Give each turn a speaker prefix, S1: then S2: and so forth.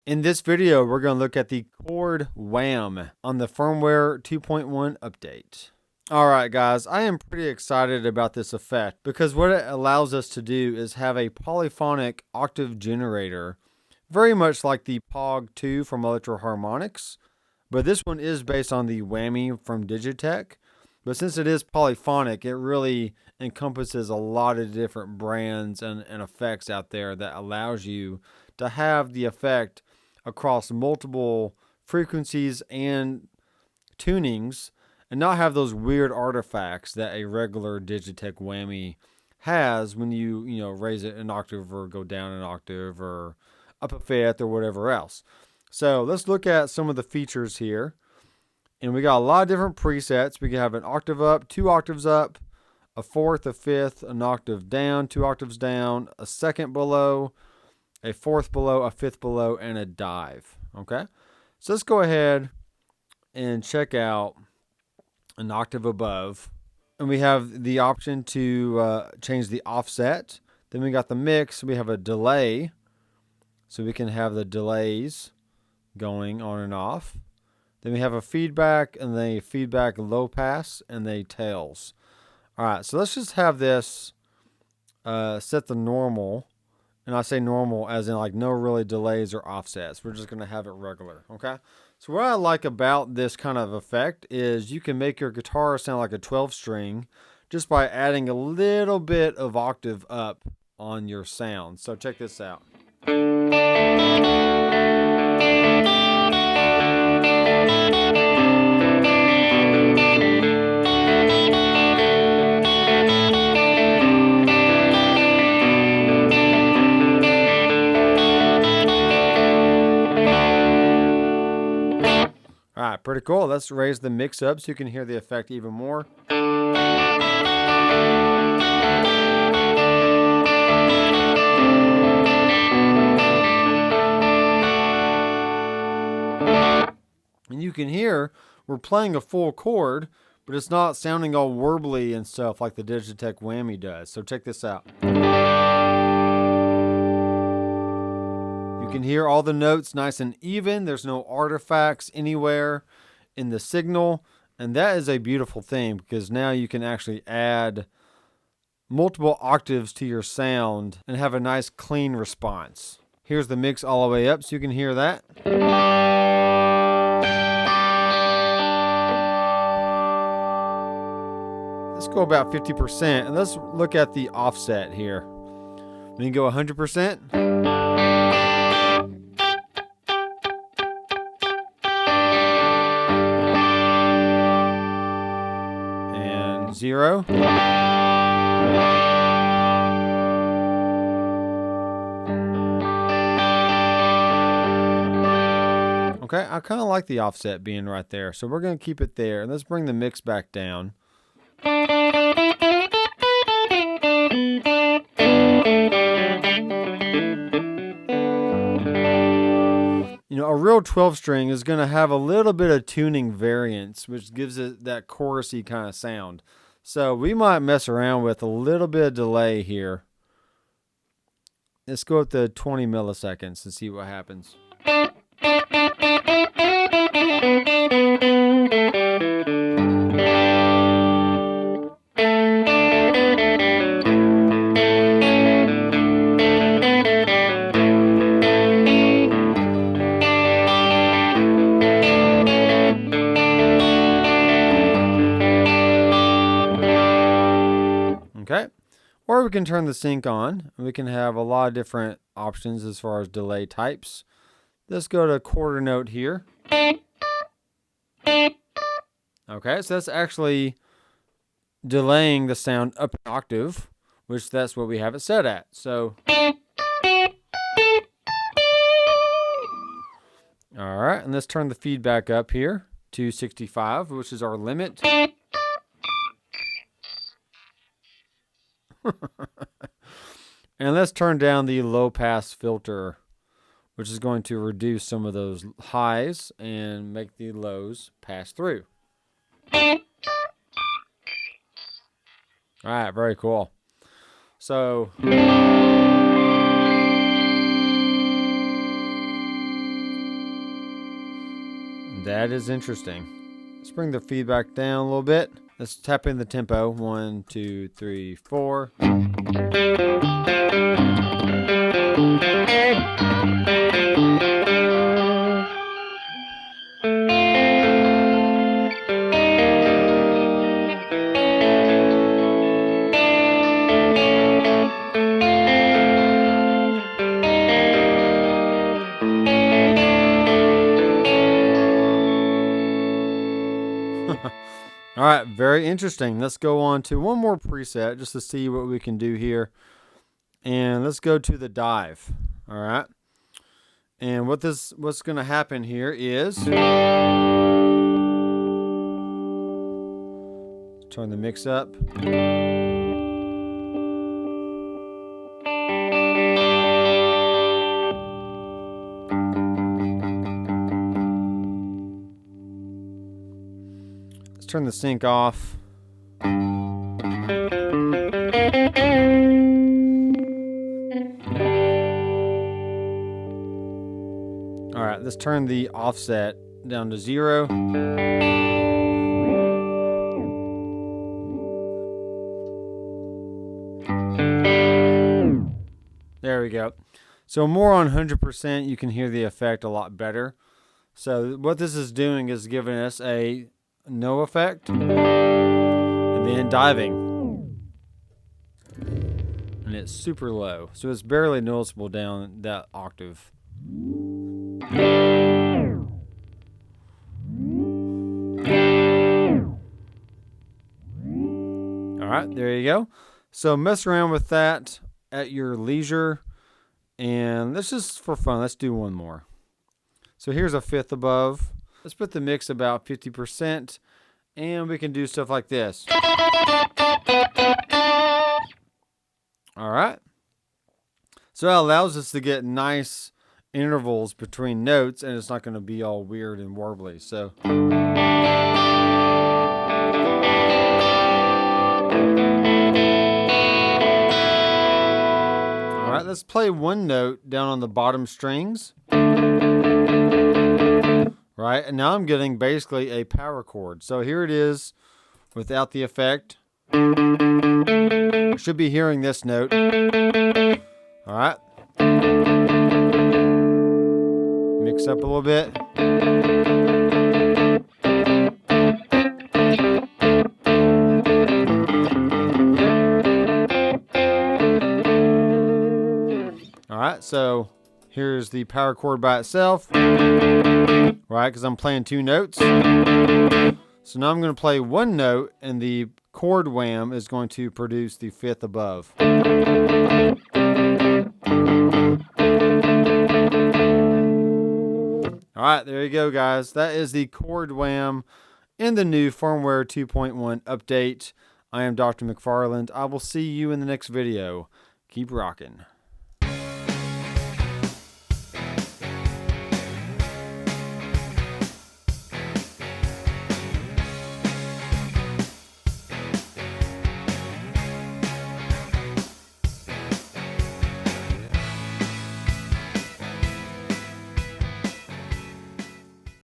S1: In this video, we're going to look at the Chord Wham on the firmware 2.1 update. Alright guys, I am pretty excited about this effect because what it allows us to do is have a polyphonic octave generator, very much like the POG 2 from Electro-Harmonix, but this one is based on the Whammy from Digitech. But since it is polyphonic, it really encompasses a lot of different brands and effects out there that allows you to have the effect across multiple frequencies and tunings and not have those weird artifacts that a regular Digitech whammy has when you raise it an octave or go down an octave or up a fifth or whatever else. So let's look at some of the features here. And we got a lot of different presets. We can have an octave up, 2 octaves up, a fourth, a fifth, an octave down, 2 octaves down, a second below, a fourth below, a fifth below, and a dive. Okay, so let's go ahead and check out an octave above. And we have the option to change the offset. Then we got the mix. We have a delay, so we can have the delays going on and off. Then we have a feedback and the feedback low pass and the tails. All right, so let's just have this set the normal. And I say normal as in like no really delays or offsets. We're just going to have it regular, okay? So what I like about this kind of effect is you can make your guitar sound like a 12 string just by adding a little bit of octave up on your sound. So check this out. Alright, pretty cool. Let's raise the mix up so you can hear the effect even more. And you can hear we're playing a full chord, but it's not sounding all warbly and stuff like the Digitech whammy does. So check this out. You can hear all the notes nice and even. There's no artifacts anywhere in the signal. And that is a beautiful thing because now you can actually add multiple octaves to your sound and have a nice clean response. Here's the mix all the way up so you can hear that. Let's go about 50% and let's look at the offset here. We can go 100%. And 0. Okay, I kind of like the offset being right there, so we're going to keep it there. And let's bring the mix back down. A real 12 string is going to have a little bit of tuning variance, which gives it that chorusy kind of sound. So we might mess around with a little bit of delay here. Let's go up to 20 milliseconds and see what happens. Okay, or we can turn the sync on and we can have a lot of different options as far as delay types. Let's go to quarter note here. Okay, so that's actually delaying the sound up an octave, which that's what we have it set at. So, all right, and let's turn the feedback up here to 65, which is our limit. And let's turn down the low pass filter, which is going to reduce some of those highs and make the lows pass through. All right, very cool. So That is interesting. Let's bring the feedback down a little bit. Let's tap in the tempo. 1, 2, 3, 4. All right, very interesting. Let's go on to one more preset just to see what we can do here. And let's go to the dive. All right. And what's going to happen here is turn the mix up. Turn the sync off. All right, let's turn the offset down to 0. There we go. So more on 100%, you can hear the effect a lot better. So what this is doing is giving us a no effect, and then diving, and it's super low, so it's barely noticeable down that octave. All right, there you go. So mess around with that at your leisure, and this is for fun. Let's do one more. So here's a fifth above. Let's put the mix about 50%, and we can do stuff like this. All right. So that allows us to get nice intervals between notes, and it's not going to be all weird and warbly. So. All right, let's play one note down on the bottom strings. Right, and now I'm getting basically a power chord. So here it is without the effect. I should be hearing this note. All right. Mix up a little bit. All right, so here's the power chord by itself. Right, because I'm playing two notes. So now I'm going to play one note, and the chord wham is going to produce the fifth above. All right, there you go, guys. That is the chord wham in the new Firmware 2.1 update. I am Dr. McFarland. I will see you in the next video. Keep rocking.